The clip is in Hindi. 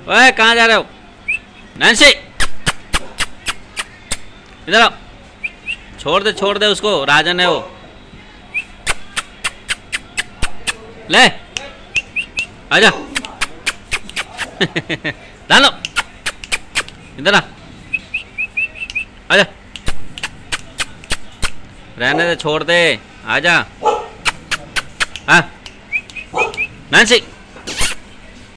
ओए कहाँ जा रहे हो? नैन्सी इधर आओ। छोड़ दे उसको, राजन है वो। ले आजा। डालो इधर आ। आजा, रहने दे, छोड़ दे, आजा। हाँ नैन्सी